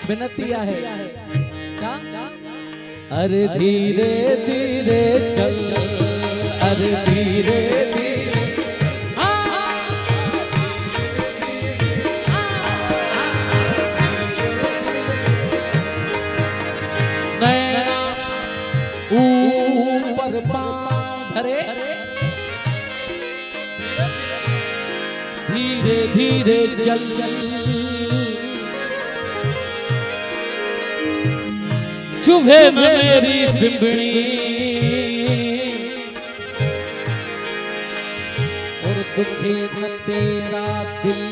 विनती है क्या? अरे धीरे धीरे चल, अरे धीरे धीरे नैना ऊपर पाँव धरे, धीरे धीरे चल चल, चुभे न मेरी बिंबड़ी और दुखे न तेरा दिल,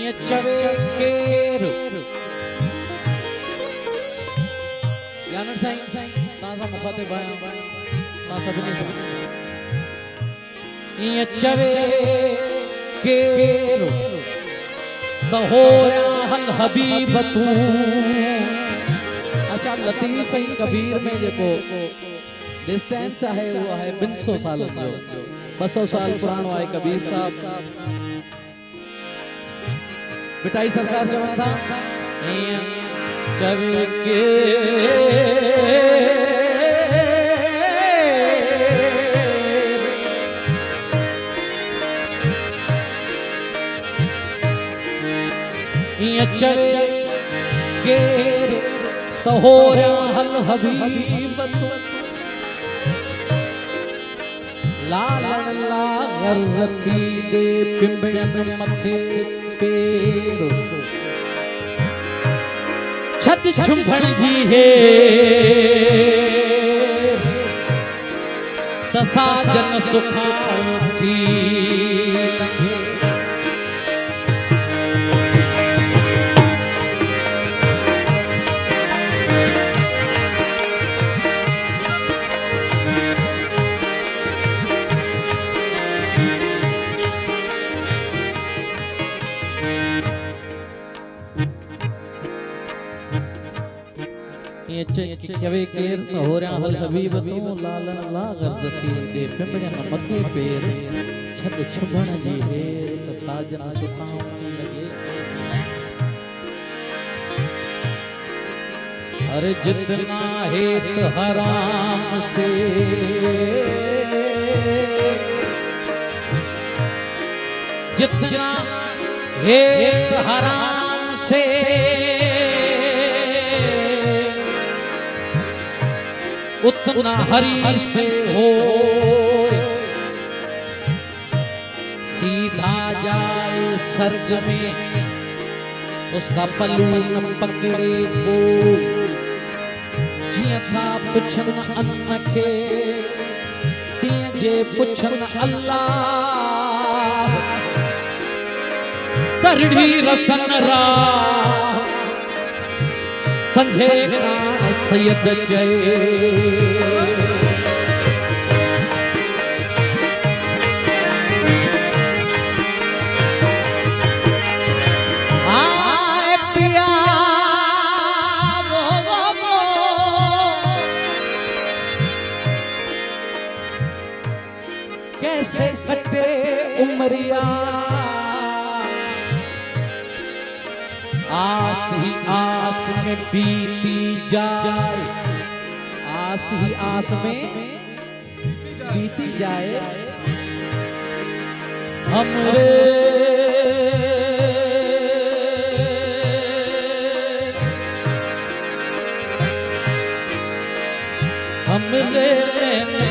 ये चवे केरो यानर साईं ताजा मुखातिब है ताजा बिनी ये चवे केर हो हल हबीब तू। अच्छा लतीफ ही कबीर में जेको डिस्टेंस है वो है 200 साल जो 200 साल पुरानो है कबीर साहब। बिटाई सरकार चवन था चवे के चवे केर तो हो हल हबीब तू। लालन ला गर्ज थी दे पिंबड़न मथे पेर। छत छुंभण जी है तसा जन सुखा थी। चवे केर हो रहा हल हबीब तू। लालन ला गर्ज थी दे पिंबड़े मथे पेर। छत छुभण जी हेर त साजन सुखां थी लगे। अरे जितना हेत हराम से जितना हेत हराम से उतना हरि से हो। सीधा जाए सर्ग में उसका पलू न पकड़े कोई। जिया था पुछन अन्न खे तिया जे पुछन अल्लाह। तरड़ी रसन रा संझे सैयद जय। आए पिया वो कैसे कटे उमरिया। आस ही आस में बीती जाए। आस ही आस में बीती जाए। हमरे हमरे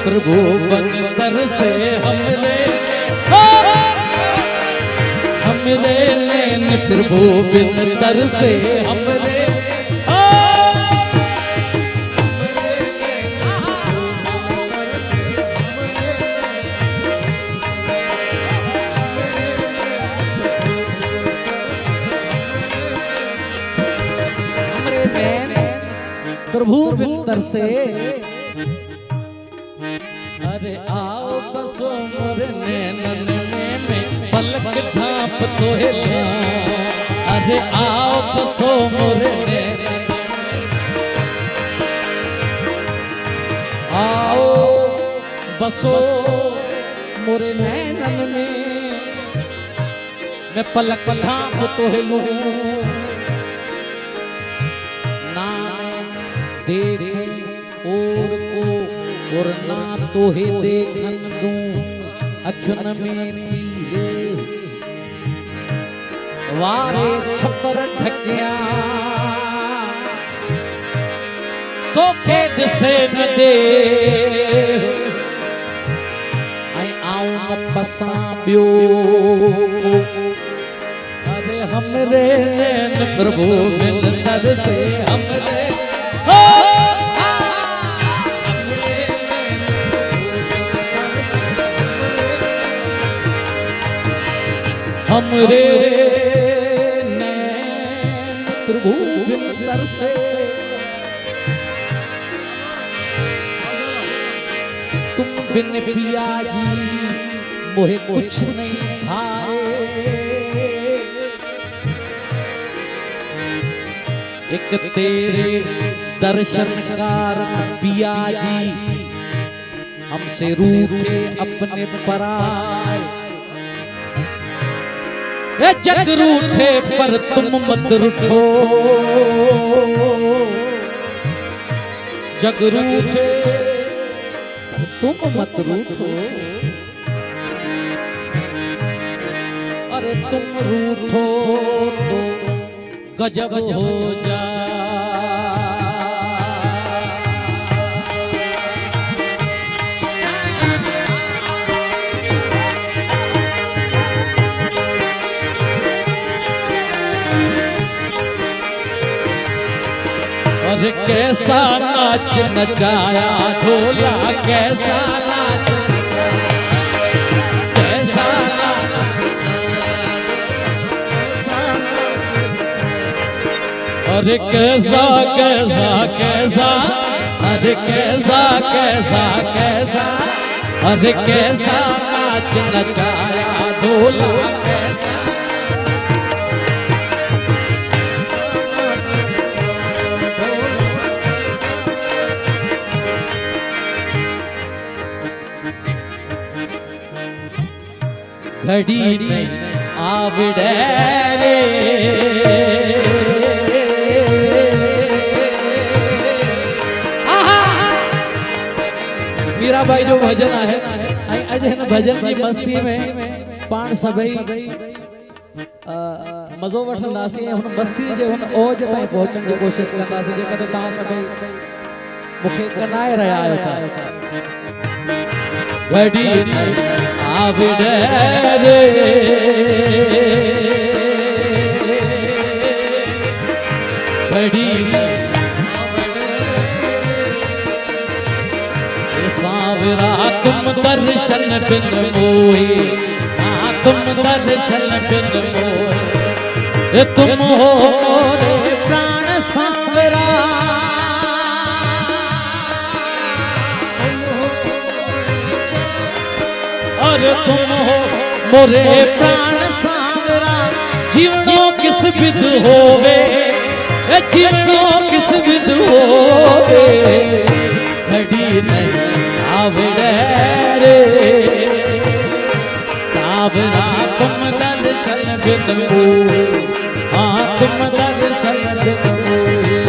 प्रभु बन तर से हमरे हमरे नैन प्रभु बिन तर से हमरे। हमरे नैन प्रभु बिन तर से। अरे आओ बसो मोरे नैनन में पलक ढाप तो है। अरे आओ बसो मोरे नैनन। आओ बसो मोरे नैनन में मैं पलक ढाप तो है लूं। ना देखे और को और ना तो है देखन दूं अखन में थी वारे छपर ढकिया। तो खेद से न दे आई आऊं न पसा बियो। अरे हमरे नैन प्रभु बिन तर से हमरे हमरे नैन प्रभु बिन तर से। तुम बिन पिया जी मोहे कुछ नहीं भाए। एक तेरे दर्शन कारण पिया जी हमसे रूठे अपने पराए। जग रूठे पर तुम मत रूठो, जग रूठे तुम मत रूठो, अरे तुम रूठो तो गजब हो जा। अरे कैसा नाच नचाया ढोला, कैसा नाच कैसा नाच, अरे कैसा कैसा कैसा, अरे कैसा कैसा कैसा, अरे कैसा नाच नचाया ढोला, कैसा घड़ी नहीं आवड़े रे, मीरा भाई जो भजन है अज है ना, भजन की मस्ती में पाण सभई मज़ो वठंदासीं, हुन मस्ती जे हुन ओज ताईं पहुचण जी कोशिश कंदासीं जेकॾहिं तव्हां सभई मूंखे कनाए रहिया आहियो था। घड़ी आवड़े रे, घड़ी सांवरा तुम दर्शन बिन मोहे, तुम दर्शन बिन मोहे, तुम हो मोरे प्राण सांवरा, अरे तुम हो मोरे प्राण सांवरा, जीवनो किस विध होवे, जीवनो किस विध होवे, घड़ी नहीं आवड़े रे, सांवरा तुम दर्शन बिन मोहे, तुम दर्शन बिन मोहे।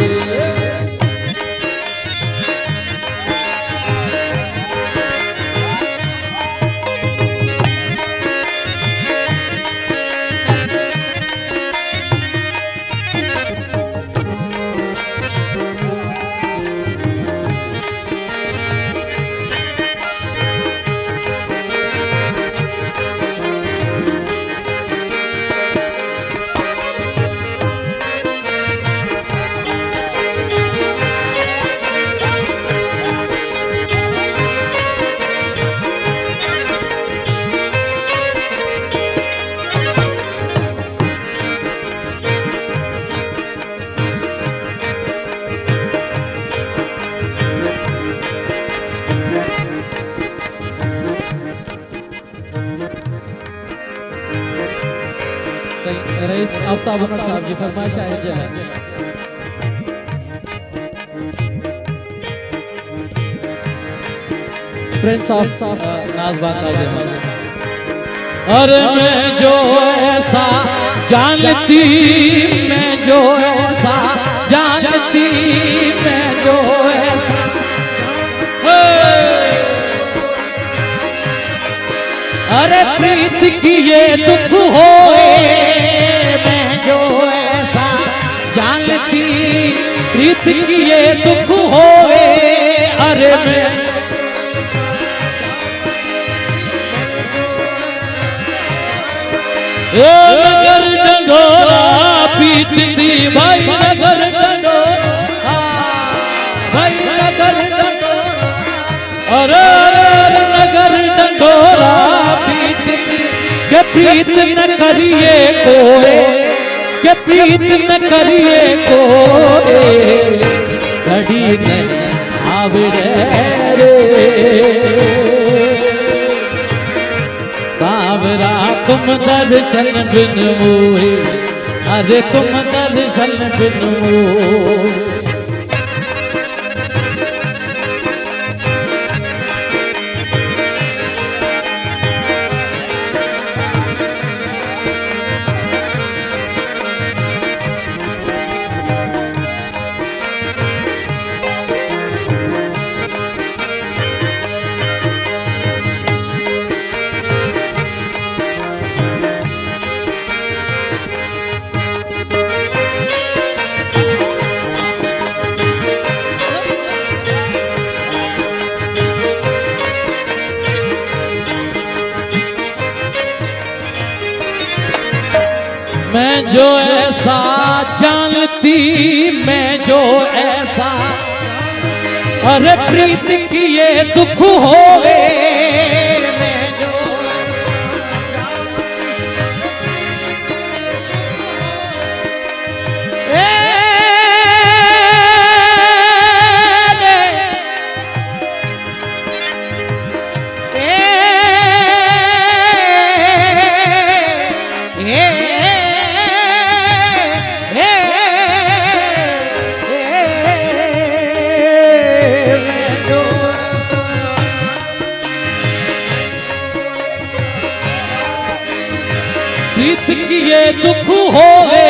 रईस आफ्ताब उमर साहब जी फरमाइश है जला प्रिंस ऑफ नाज़बाग नाज़िम। अरे मैं जो ऐसा जानती, मैं जो ऐसा जानती, मैं जो ऐसा, अरे प्रीत की ये दुख होए, मैं जो ऐसा जानती, प्रीत की ये दुख होए, अरे मैं नगर डंडोरा पीटती, भाई नगर डंडोरा, भाई नगर डंडोरा, अरे नगर डंडोरा पीटती, के प्रीत न करिए कोई, के प्रीत न करिए कोई, घड़ी नहीं आवड़े रे, सांवरा तुम दर्शन बिन मोहे, अरे तुम दर्शन बिन मोर। मैं जो ऐसा जानती, मैं जो ऐसा, अरे प्रीत की ये दुख होवे, मैं जो प्रीत की ये दुख होवे,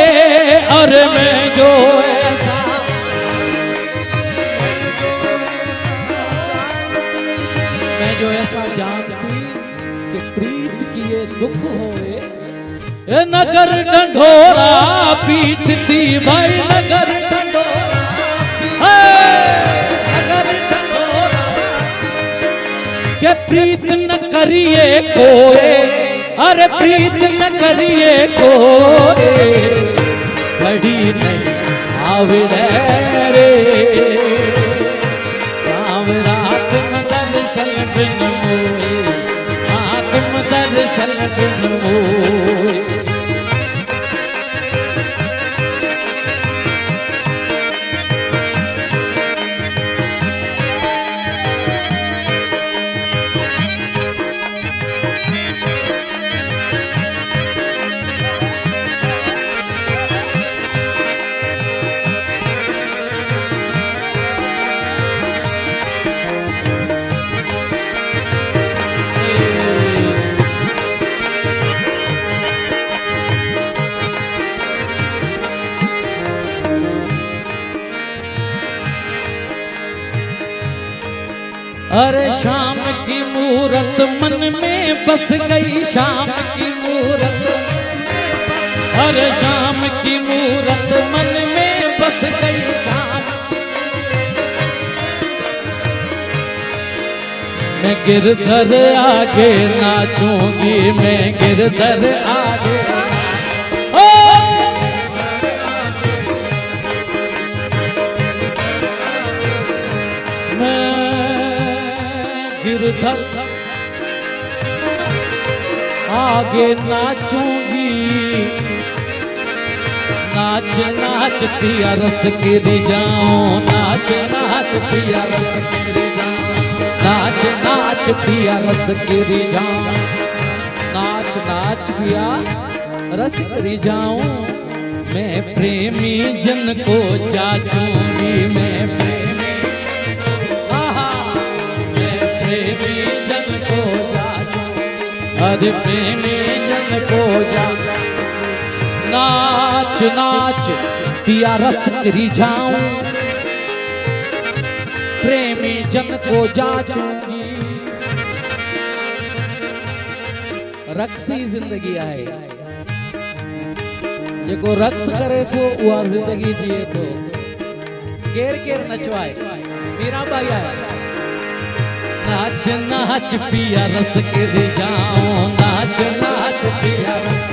अरे मैं जो ऐसा, मैं जो ऐसा जानती कि प्रीत की ये दुख होवे, नगर ढंढोरा पीटती भाई, नगर ढंढोरा, नगर ढंढोरा के प्रीत न करिए कोई, अरे प्रीत न करिए कोई, बड़ी नहीं आवे रे, राम रात में दर्शन बिन मोए, आत्म दर्शन बिन मोए। अरे शाम की मूरत मन में बस गई, शाम की मूरत, अरे शाम की मूरत मन में बस गई, शाम मैं गिरधर आगे नाचूंगी, मैं गिरधर आगे, गिरधर आगे नाचूंगी, नाच नाच पिया रस गिर जाऊं, नाच नाच पिया रस गिर जाऊं, नाच नाच पिया रस गिर जाऊं, नाच नाच पिया रस गिर जाऊं, मैं प्रेमी जन को जाचूंगी, मैं प्रेमी, प्रेमी जन को जाचूं, अरे प्रेमी जन को जा, नाच नाच पिया रस गिरी जाऊं, प्रेमी जन को जाचूंगी। रक्सी जिंदगी है, जेको रक्स करे थो उहा जिंदगी जिए थो, केर केर नचवाए, मीराबाई आहे, नाच नाच पिया रस गिर जाऊं, नाच नाच पिया रस,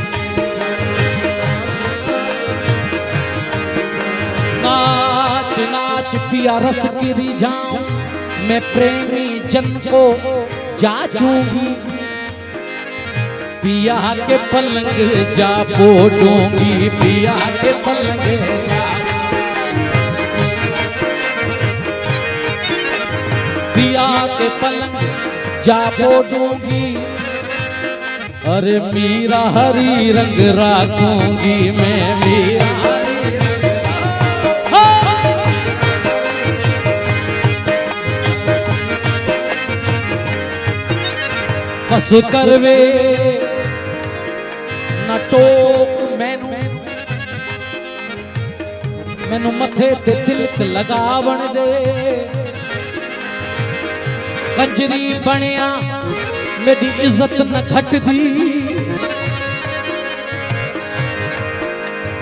नाच नाच पिया रस गिर जाऊं, मैं प्रेमी जन को जाचूंगी, पिया के पलंग जा बोडूंगी, पिया के पलंग जा, पिया के पलंग जा बोडूंगी, अरे मीरा हरी रंग राखूंगी, मैं मीरा बस करवे ना टोक मैनू मैनू मथे ते तिलक लगावण दे कंजरी बनिया मेरी इज्जत न घटदी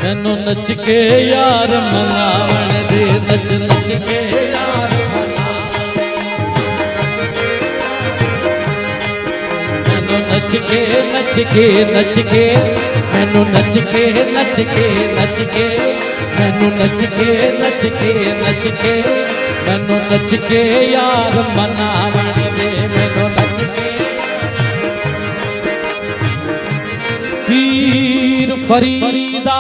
मैनू नच के यार मनावण दे नच नच के यार मैनू नच के नच के नच के मैनू नच के नच के नच के मैनू नच के नच के नच के मैनू नच के यार मनावण दे मैनू नच के पीर फरीदा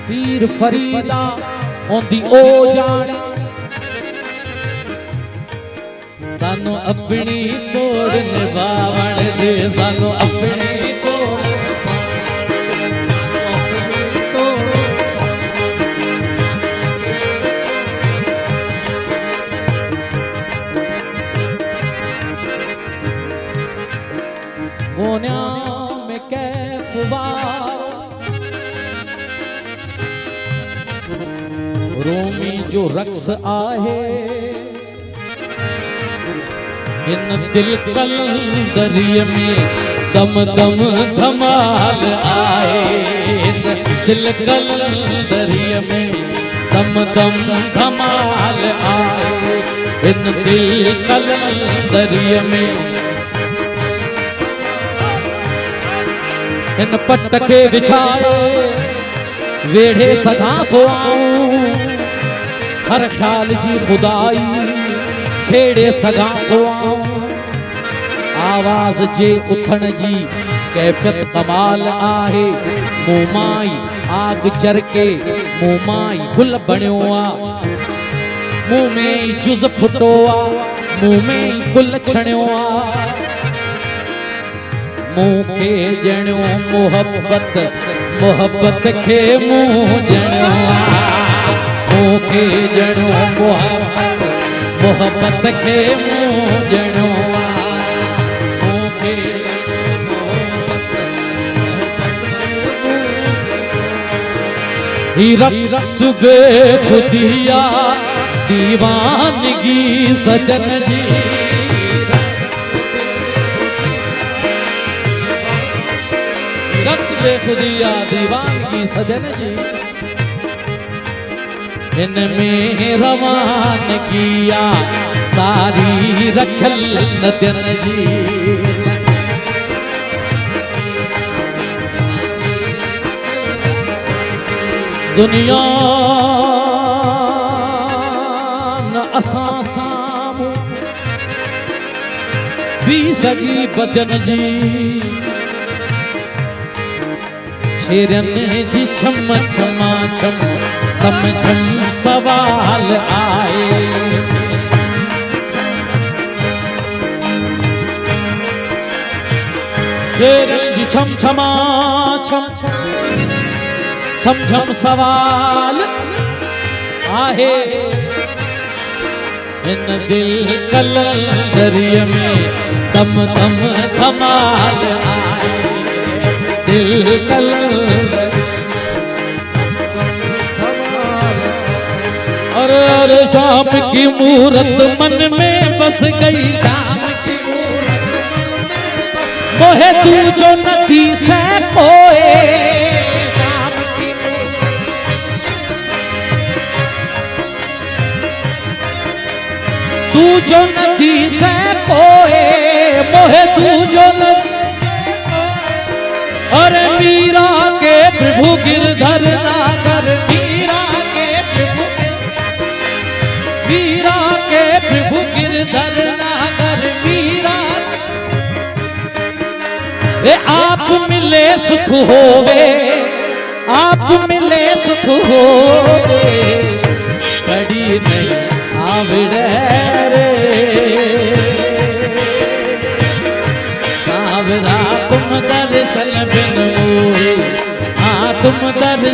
पीर फरीदा ओंदी ओ जाने सानू अपनी तोड़ निभावण दे सानू अपनी गोन्या में कैफ रोमी जो रक्स आहे इन दिल कलंदरिय में दम दम धमाल आए दिल कलंदरिय में दम दम धमाल आए इन दिल कलंदरिय में इन पट के बिछाए वेढ़े सदा तो आऊं हर ख्याल जी खुदाई खेड़े सदा तो आऊं आवाज जे उथण जी कैफियत कमाल आहे मुमाई आग चर के मुमाई गुल बणियो आ मुंह में जुज़ फुटो आ मुंह में गुल छणियो आ मुखे जणो मोहब्बत मोहब्बत के मुँह जणो मुखे जणो मोहब्बत मोहब्बत के मुँह जणो मुखे ही रक्स बेखुदिया दीवानगी सजन जी रक्स बेखुदिया दीवानगी सजन जी इनमें रवान किया सारी रखल नदन जी दुनिया न असां साम्हूं भी सगी बदन जी शेरन जी छम छमा छम सम छम सवाल आए शेरन जी छम छमा छम सम छम सवाल आहे इन दिल कलंदरिय में दम दम धमाल आए दिल कलंदर अरे शाम की मूरत मन में बस गई शाम की मूरत मोहे तू जो नदी से कोए तू जो नदी से कोए मोहे तू जो नदी अरे मीरा के प्रभु गिरधर नागर मीरा के प्रभु गिरधर नागर मीरा आप मिले सुख होवे आप मिले सुख होवे कड़ी नहीं आवड़े रे सावरा तुम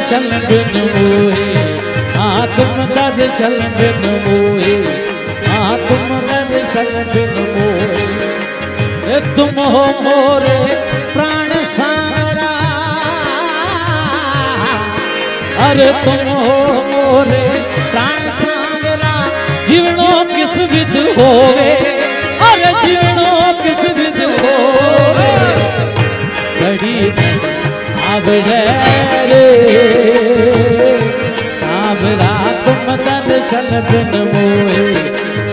दर्शन बिन मोहे, हाँ तुम दर्शन बिन मोहे, हाँ तुम दर्शन बिन मोहे। तुम हो मोरे प्राण सांवरा, अरे तुम हो मोरे प्राण सांवरा, जीवनो किस विध होवे, अरे जीवनो किस विध होवे। घड़ी आवड़े रे आवरा, तुम दर्शन बिन मोहे,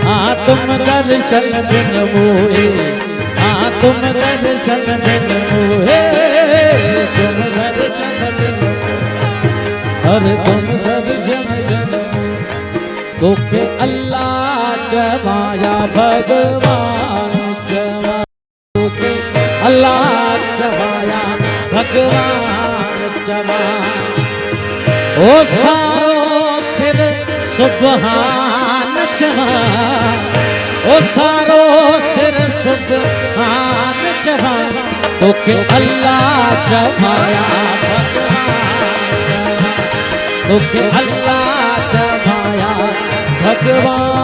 हाँ तुम दर्शन बिन मोहे, हाँ तुम दर्शन बिन मोहे, तुम दर्शन बिन मोहे, अरे तुम दर्शन बिन मोहे। तो के अल्लाह जमाया भगवान जमा, तो के अल्लाह जमाया भगवान जमा। ओ सारो सिर सुबहान जमा, ओ सारो सिर सुबहान जमा। तो के अल्लाह जमाया भगवान, तो के अल्लाह जमाया भगवान।